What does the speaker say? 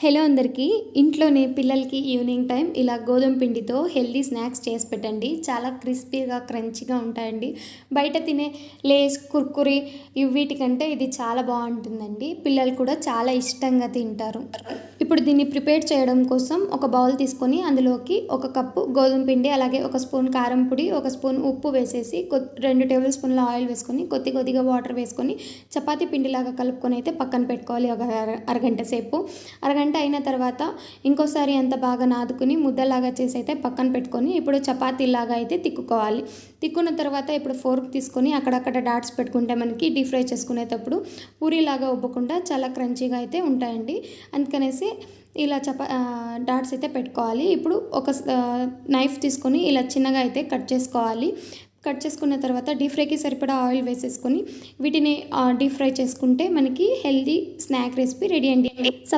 Hello అందరికీ. ఇంట్లోనే పిల్లలకి ఈవినింగ్ టైం ఇలా గోధుమ పిండితో హెల్దీ స్నాక్స్ చేసి పెట్టండి. చాలా క్రిస్పీగా క్రంచీగా ఉంటాయండి. బయట తినే లేస్ కుర్కురీ వీటికంటే ఇది చాలా బాగుంటుందండి. పిల్లలు కూడా చాలా ఇష్టంగా తింటారు. ఇప్పుడు దీన్ని ప్రిపేర్ చేయడం కోసం ఒక బౌల్ తీసుకొని అందులోకి ఒక కప్పు గోధుమ పిండి, అలాగే ఒక స్పూన్ కారం పొడి, ఒక స్పూన్ ఉప్పు వేసేసి 2 టేబుల్ స్పూన్ల ఆయిల్ వేసుకొని కొద్దిగా వాటర్ వేసుకొని చపాతీ పిండిలాగా కలుపుకొని అయితే పక్కన పెట్టుకోవాలి. ఒక అరగంట సేపు. అరగంట అయిన తర్వాత ఇంకోసారి అంత బాగా నాదుకుని ముద్దలాగా చేసి అయితే పక్కన పెట్టుకొని ఇప్పుడు చపాతీలాగా అయితే తిక్కుకోవాలి. తిక్కున్న తర్వాత ఇప్పుడు ఫోర్క్ తీసుకొని అక్కడక్కడ డాట్స్ పెట్టుకుంటే మనకి డీప్ ఫ్రై చేసుకునేటప్పుడు పూరీలాగా ఉబ్బకుండా చాలా క్రంచీగా అయితే ఉంటాయండి. అందుకనేసి ఇలా డాట్స్ అయితే పెట్టుకోవాలి. ఇప్పుడు ఒక నైఫ్ తీసుకొని ఇలా చిన్నగా అయితే కట్ చేసుకోవాలి. కట్ చేసుకున్న తర్వాత డీప్ ఫ్రైకి సరిపడా ఆయిల్ వేసేసుకొని వీటిని డీప్ ఫ్రై చేసుకుంటే మనకి హెల్దీ స్నాక్ రెసిపీ రెడీ అండి.